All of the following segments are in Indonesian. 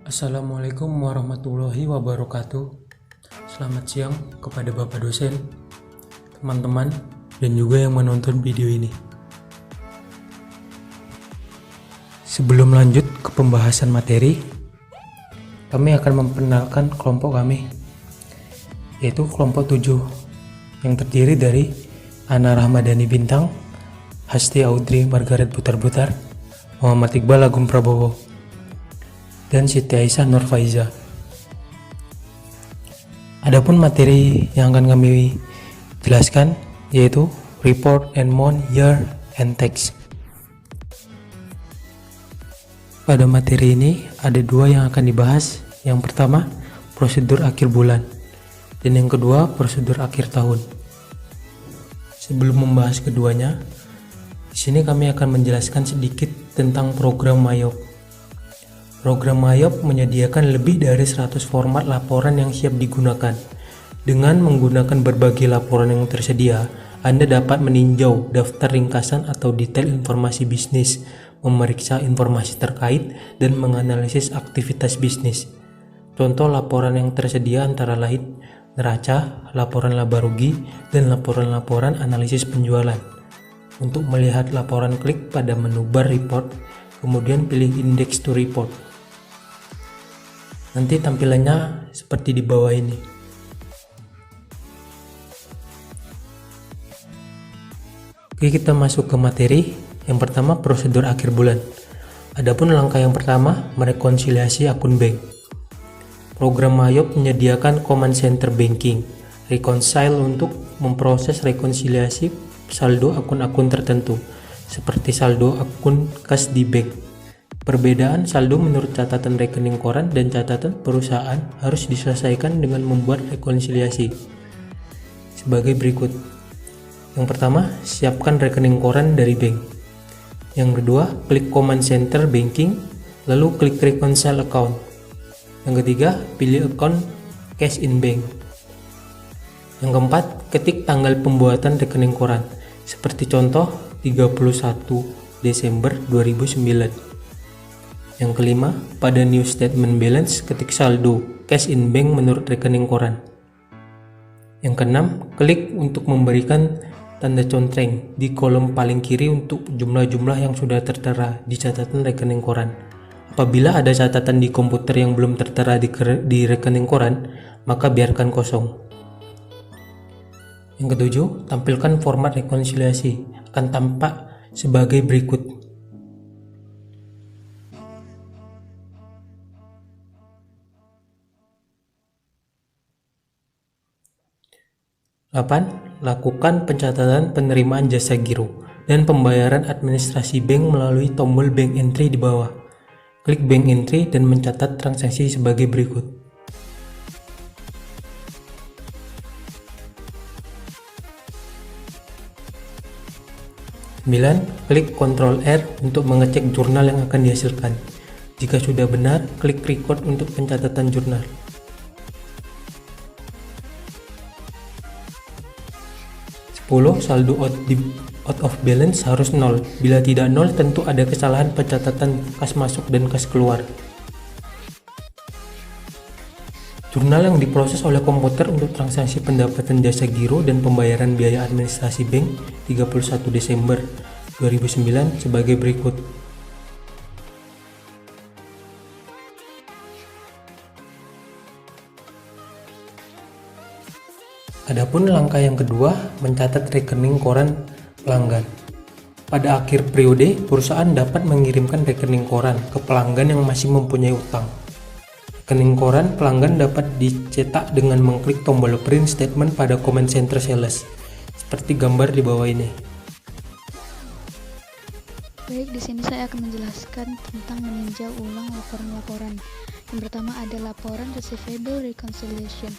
Assalamualaikum warahmatullahi wabarakatuh. Selamat siang kepada Bapak dosen, teman-teman, dan juga yang menonton video ini. Sebelum lanjut ke pembahasan materi, kami akan memperkenalkan kelompok kami, yaitu kelompok 7, yang terdiri dari Ana Rahmadani Bintang, Hasti Audrey Margaret Butar-Butar, Muhammad Iqbal Agung Prabowo, dan Siti Aisyah Nur Faiza. Adapun materi yang akan kami jelaskan yaitu report and month, year, and text. Pada materi ini ada dua yang akan dibahas. Yang pertama, prosedur akhir bulan, dan yang kedua, prosedur akhir tahun. Sebelum membahas keduanya, di sini kami akan menjelaskan sedikit tentang program MAYOP. Program MAYOP menyediakan lebih dari 100 format laporan yang siap digunakan. Dengan menggunakan berbagai laporan yang tersedia, Anda dapat meninjau daftar ringkasan atau detail informasi bisnis, memeriksa informasi terkait, dan menganalisis aktivitas bisnis. Contoh laporan yang tersedia antara lain neraca, laporan laba rugi, dan laporan-laporan analisis penjualan. Untuk melihat laporan, klik pada menu bar report, kemudian pilih index to report. Nanti tampilannya seperti di bawah ini. Oke, kita masuk ke materi. Yang pertama, prosedur akhir bulan. Adapun langkah yang pertama, merekonsiliasi akun bank. Program MAYOP menyediakan command center banking, reconcile, untuk memproses rekonsiliasi saldo akun-akun tertentu, seperti saldo akun kas di bank. Perbedaan saldo menurut catatan rekening koran dan catatan perusahaan harus diselesaikan dengan membuat rekonsiliasi sebagai berikut. Yang pertama, siapkan rekening koran dari bank. Yang kedua, klik command center banking, lalu klik reconcile account. Yang ketiga, pilih account cash in bank. Yang keempat, ketik tanggal pembuatan rekening koran, seperti contoh 31 Desember 2009. Yang kelima, pada new statement balance, ketik saldo cash in bank menurut rekening koran. Yang keenam, klik untuk memberikan tanda contreng di kolom paling kiri untuk jumlah-jumlah yang sudah tertera di catatan rekening koran. Apabila ada catatan di komputer yang belum tertera di rekening koran, maka biarkan kosong. Yang ketujuh, tampilkan format rekonsiliasi, akan tampak sebagai berikut. 8. Lakukan pencatatan penerimaan jasa giro dan pembayaran administrasi bank melalui tombol bank entry di bawah. Klik bank entry dan mencatat transaksi sebagai berikut. Sembilan, klik Ctrl R untuk mengecek jurnal yang akan dihasilkan. Jika sudah benar, klik record untuk pencatatan jurnal. 10. Saldo out of balance harus 0. Bila tidak 0, tentu ada kesalahan pencatatan kas masuk dan kas keluar. Jurnal yang diproses oleh komputer untuk transaksi pendapatan jasa giro dan pembayaran biaya administrasi bank 31 Desember 2009 sebagai berikut. Adapun langkah yang kedua, mencatat rekening koran pelanggan. Pada akhir periode, perusahaan dapat mengirimkan rekening koran ke pelanggan yang masih mempunyai utang. Rekening koran pelanggan dapat dicetak dengan mengklik tombol print statement pada command center sales, seperti gambar di bawah ini. Baik, di sini saya akan menjelaskan tentang meninjau ulang laporan-laporan. Yang pertama ada laporan receivable reconciliation.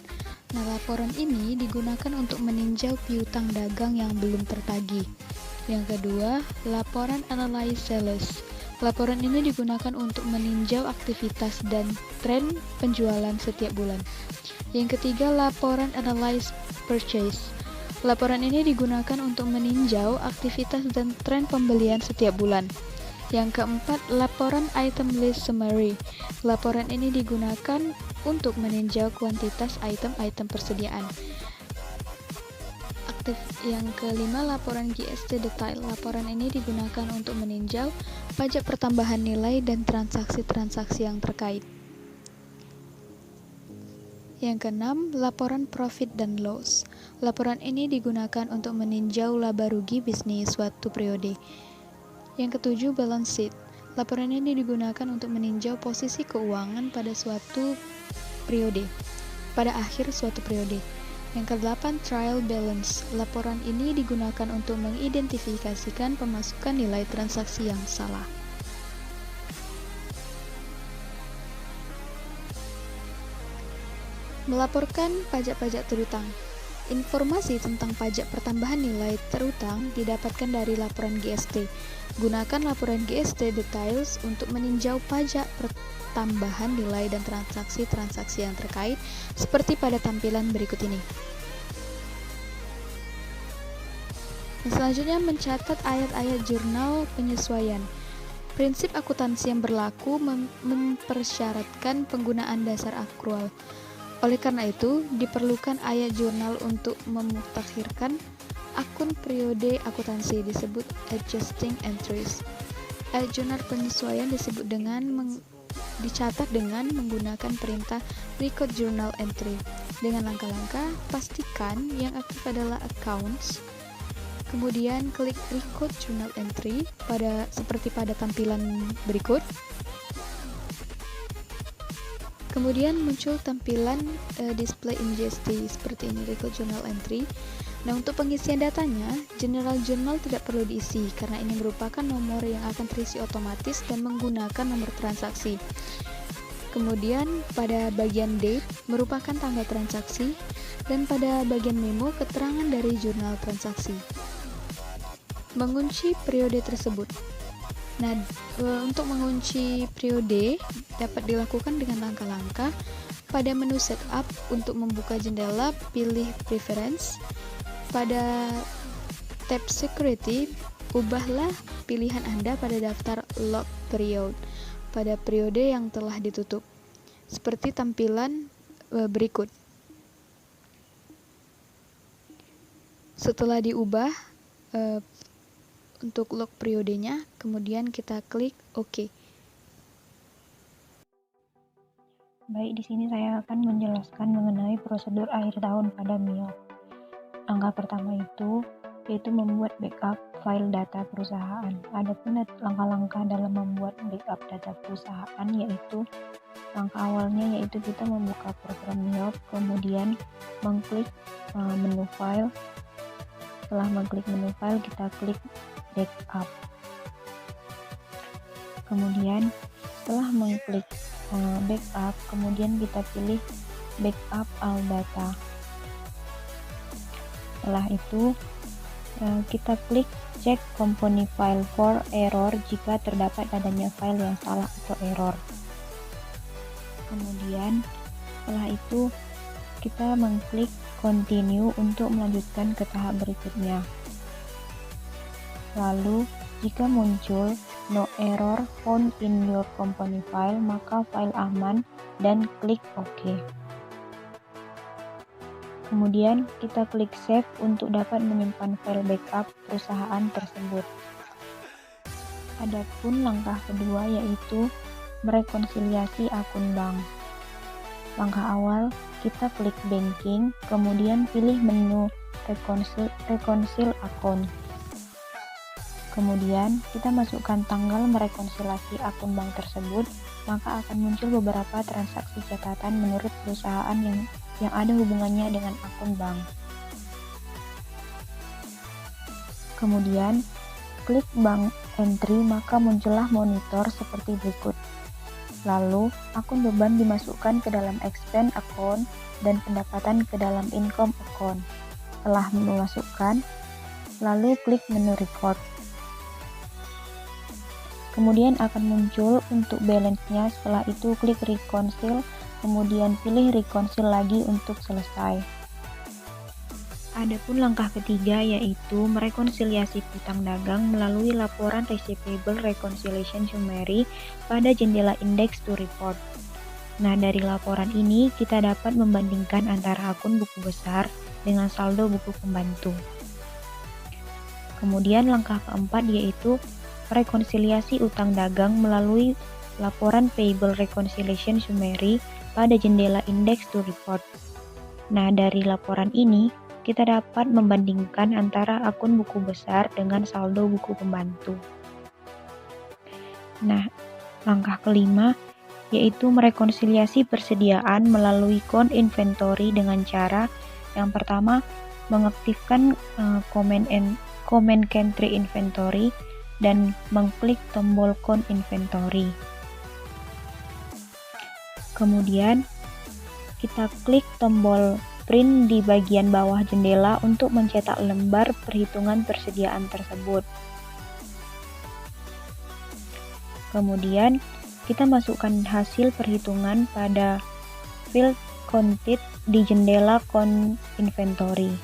Nah, laporan ini digunakan untuk meninjau piutang dagang yang belum tertagih. Yang kedua, laporan analyze sales. Laporan ini digunakan untuk meninjau aktivitas dan tren penjualan setiap bulan. Yang ketiga, laporan analyze purchase. Laporan ini digunakan untuk meninjau aktivitas dan tren pembelian setiap bulan. Yang keempat, laporan item list summary. Laporan ini digunakan untuk meninjau kuantitas item-item persediaan. Yang kelima, laporan GST detail. Laporan ini digunakan untuk meninjau pajak pertambahan nilai dan transaksi-transaksi yang terkait. Yang keenam, laporan profit dan loss. Laporan ini digunakan untuk meninjau laba rugi bisnis suatu periode. Yang ketujuh, balance sheet. Laporan ini digunakan untuk meninjau posisi keuangan pada akhir suatu periode. Yang kedelapan, trial balance. Laporan ini digunakan untuk mengidentifikasikan pemasukan nilai transaksi yang salah. Melaporkan pajak-pajak terutang. Informasi tentang pajak pertambahan nilai terutang didapatkan dari laporan GST. Gunakan laporan GST details untuk meninjau pajak pertambahan nilai dan transaksi-transaksi yang terkait seperti pada tampilan berikut ini. Dan selanjutnya, mencatat ayat-ayat jurnal penyesuaian. Prinsip akuntansi yang berlaku mempersyaratkan penggunaan dasar akrual. Oleh karena itu, diperlukan ayat jurnal untuk memutakhirkan akun periode akuntansi, disebut adjusting entries. Ayat jurnal penyesuaian dicatat dengan menggunakan perintah record journal entry. Dengan langkah-langkah, pastikan yang aktif adalah accounts. Kemudian klik record journal entry seperti pada tampilan berikut. Kemudian muncul tampilan display in GST seperti ini, record journal entry. Nah, untuk pengisian datanya, general journal tidak perlu diisi karena ini merupakan nomor yang akan terisi otomatis dan menggunakan nomor transaksi. Kemudian pada bagian date merupakan tanggal transaksi dan pada bagian memo keterangan dari jurnal transaksi. Mengunci periode tersebut. Nah, untuk mengunci periode dapat dilakukan dengan langkah-langkah. Pada menu setup, untuk membuka jendela, pilih preference. Pada tab security, ubahlah pilihan Anda pada daftar log period pada periode yang telah ditutup, seperti tampilan berikut. Setelah diubah untuk log periodenya, kemudian kita klik OK. Baik, di sini saya akan menjelaskan mengenai prosedur akhir tahun pada MIOP. Langkah pertama yaitu membuat backup file data perusahaan. Adapun langkah-langkah dalam membuat backup data perusahaan yaitu langkah awalnya yaitu kita membuka program MIOP, kemudian mengklik menu file. Setelah mengklik menu file, kita klik backup. Kemudian setelah mengklik backup, kemudian kita pilih backup all data. Setelah itu kita klik check company file for error jika terdapat adanya file yang salah atau error. Kemudian setelah itu kita mengklik continue untuk melanjutkan ke tahap berikutnya. Lalu jika muncul no error found in your company file, maka file aman dan klik OK. Kemudian kita klik save untuk dapat menyimpan file backup perusahaan tersebut. Adapun langkah kedua yaitu merekonsiliasi akun bank. Langkah awal kita klik banking, kemudian pilih menu reconcile account. Kemudian kita masukkan tanggal merekonsiliasi akun bank tersebut, maka akan muncul beberapa transaksi catatan menurut perusahaan yang ada hubungannya dengan akun bank. Kemudian klik bank entry, maka muncullah monitor seperti berikut. Lalu akun beban dimasukkan ke dalam expense account dan pendapatan ke dalam income account. Setelah memasukkan, lalu klik menu record. Kemudian akan muncul untuk balance-nya, setelah itu klik reconcile, kemudian pilih reconcile lagi untuk selesai. Adapun langkah ketiga yaitu merekonsiliasi piutang dagang melalui laporan Receivable Reconciliation Summary pada jendela Index to Report. Nah, dari laporan ini kita dapat membandingkan antara akun buku besar dengan saldo buku pembantu. Kemudian langkah keempat yaitu rekonsiliasi utang dagang melalui laporan Payable Reconciliation Summary pada jendela Index to Report. Nah, dari laporan ini kita dapat membandingkan antara akun buku besar dengan saldo buku pembantu. Nah, langkah kelima yaitu merekonsiliasi persediaan melalui count inventory dengan cara yang pertama mengaktifkan comment country inventory dan mengklik tombol count inventory. Kemudian kita klik tombol print di bagian bawah jendela untuk mencetak lembar perhitungan persediaan tersebut. Kemudian kita masukkan hasil perhitungan pada field counted di jendela count inventory.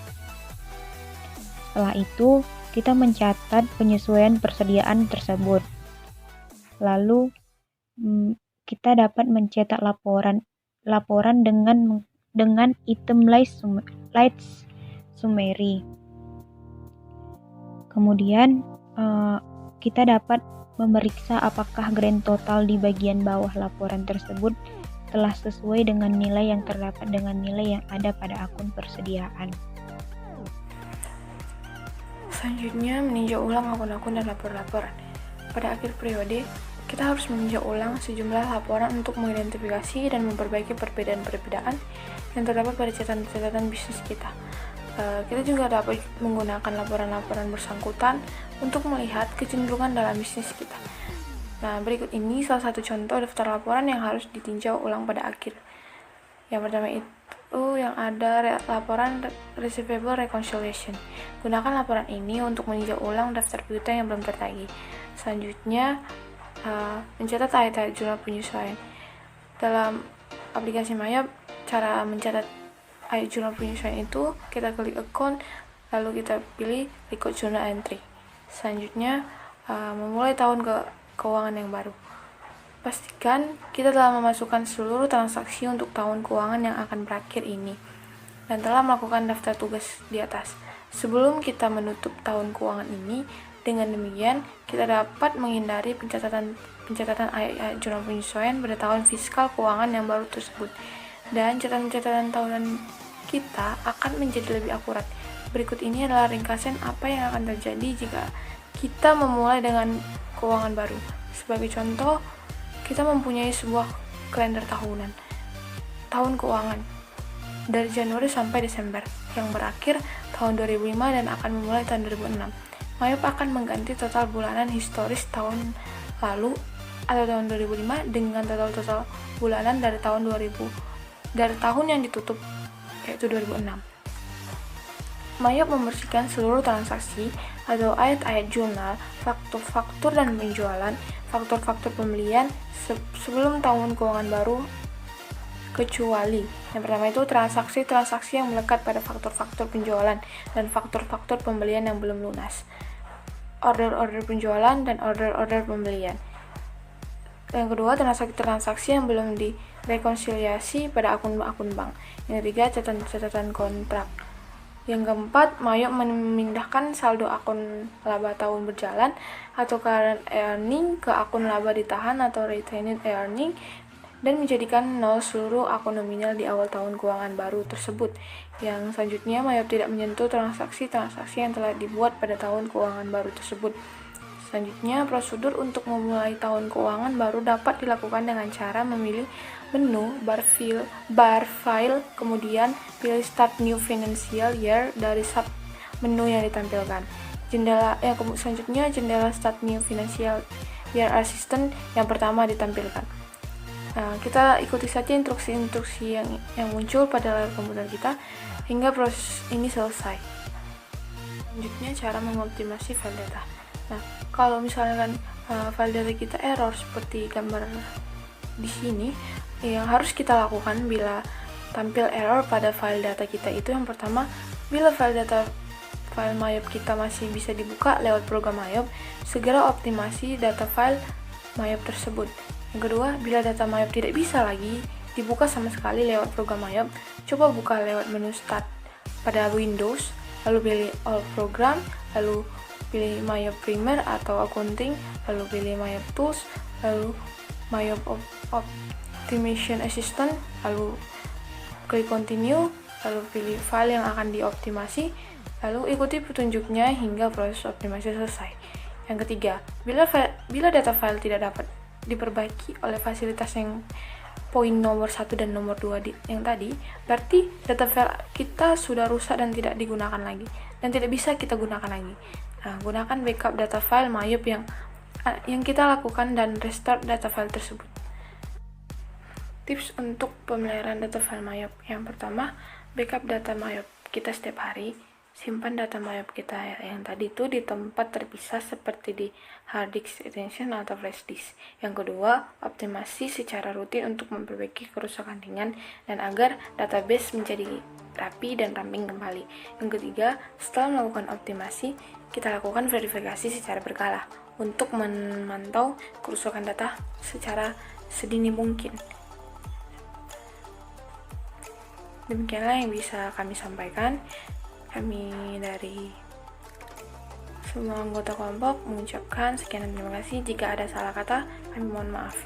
Setelah itu, kita mencatat penyesuaian persediaan tersebut. Lalu kita dapat mencetak laporan dengan item lights summary. Kemudian kita dapat memeriksa apakah grand total di bagian bawah laporan tersebut telah sesuai dengan nilai yang terdapat dengan nilai yang ada pada akun persediaan. Selanjutnya, meninjau ulang akun-akun dan laporan. Pada akhir periode, kita harus meninjau ulang sejumlah laporan untuk mengidentifikasi dan memperbaiki perbedaan-perbedaan yang terdapat pada catatan bisnis kita. Kita juga dapat menggunakan laporan-laporan bersangkutan untuk melihat kecenderungan dalam bisnis kita. Nah, berikut ini salah satu contoh daftar laporan yang harus ditinjau ulang pada akhir. Yang pertama itu yang ada laporan Receivable Reconciliation. Gunakan laporan ini untuk meninjau ulang daftar piutang yang belum tertagih. Selanjutnya, mencatat ayat-ayat jurnal penyesuaian. Dalam aplikasi Mayap, cara mencatat ayat jurnal penyesuaian itu kita klik account, lalu kita pilih record journal entry. Selanjutnya, memulai tahun keuangan yang baru. Pastikan kita telah memasukkan seluruh transaksi untuk tahun keuangan yang akan berakhir ini dan telah melakukan daftar tugas di atas. Sebelum kita menutup tahun keuangan ini, dengan demikian kita dapat menghindari pencatatan ayat jurnal penyesuaian pada tahun fiskal keuangan yang baru tersebut. Dan catatan tahunan kita akan menjadi lebih akurat. Berikut ini adalah ringkasan apa yang akan terjadi jika kita memulai dengan keuangan baru. Sebagai contoh, kita mempunyai sebuah kalender tahunan, tahun keuangan, dari Januari sampai Desember, yang berakhir tahun 2005 dan akan memulai tahun 2006. Mayap akan mengganti total bulanan historis tahun lalu atau tahun 2005 dengan total bulanan dari tahun yang ditutup, yaitu 2006. Mayap membersihkan seluruh transaksi atau ayat-ayat jurnal, faktur-faktur dan penjualan, faktur-faktur pembelian sebelum tahun keuangan baru, kecuali yang pertama itu transaksi-transaksi yang melekat pada faktur-faktur penjualan dan faktur-faktur pembelian yang belum lunas, order-order penjualan dan order-order pembelian. Yang kedua, transaksi-transaksi yang belum direkonsiliasi pada akun-akun bank. Yang ketiga, catatan kontrak. Yang keempat, Mayap memindahkan saldo akun laba tahun berjalan atau current earning ke akun laba ditahan atau retained earning dan menjadikan nol seluruh akun nominal di awal tahun keuangan baru tersebut. Yang selanjutnya, Mayap tidak menyentuh transaksi-transaksi yang telah dibuat pada tahun keuangan baru tersebut. Selanjutnya, prosedur untuk memulai tahun keuangan baru dapat dilakukan dengan cara memilih menu bar file, kemudian pilih Start New Financial Year dari sub menu yang ditampilkan. Selanjutnya, jendela Start New Financial Year Assistant yang pertama ditampilkan. Nah, kita ikuti saja instruksi-instruksi yang muncul pada layar komputer kita hingga proses ini selesai. Selanjutnya, cara mengoptimasi file data. Nah, kalau misalkan file data kita error seperti gambar di sini, yang harus kita lakukan bila tampil error pada file data kita itu yang pertama, Bila file Mayop kita masih bisa dibuka lewat program Mayop, segera optimasi data file Mayop tersebut. Yang kedua, bila data Mayop tidak bisa lagi dibuka sama sekali lewat program Mayop, coba buka lewat menu Start pada Windows, lalu pilih All Program, lalu pilih Mayop Primer atau Accounting, lalu pilih Mayop Tools, lalu Mayop Optimization Assistant, lalu klik Continue, lalu pilih file yang akan dioptimasi, lalu ikuti petunjuknya hingga proses optimasi selesai. Yang ketiga, bila data file tidak dapat diperbaiki oleh fasilitas yang poin nomor 1 dan nomor 2 yang tadi, berarti data file kita sudah rusak dan tidak digunakan lagi, dan tidak bisa kita gunakan lagi. Nah, gunakan backup data file Mayop yang kita lakukan dan restart data file tersebut. Tips untuk pemeliharaan data file Mayop. Yang pertama, backup data Mayop kita setiap hari. Simpan data Mayop kita yang tadi itu di tempat terpisah seperti di hard disk extension atau flash disk. Yang kedua, optimasi secara rutin untuk memperbaiki kerusakan ringan dan agar database menjadi rapi dan ramping kembali. Yang ketiga, setelah melakukan optimasi, kita lakukan verifikasi secara berkala untuk memantau kerusakan data secara sedini mungkin. Demikianlah yang bisa kami sampaikan. Kami dari semua anggota kelompok mengucapkan sekian dan terima kasih. Jika ada salah kata, kami mohon maaf.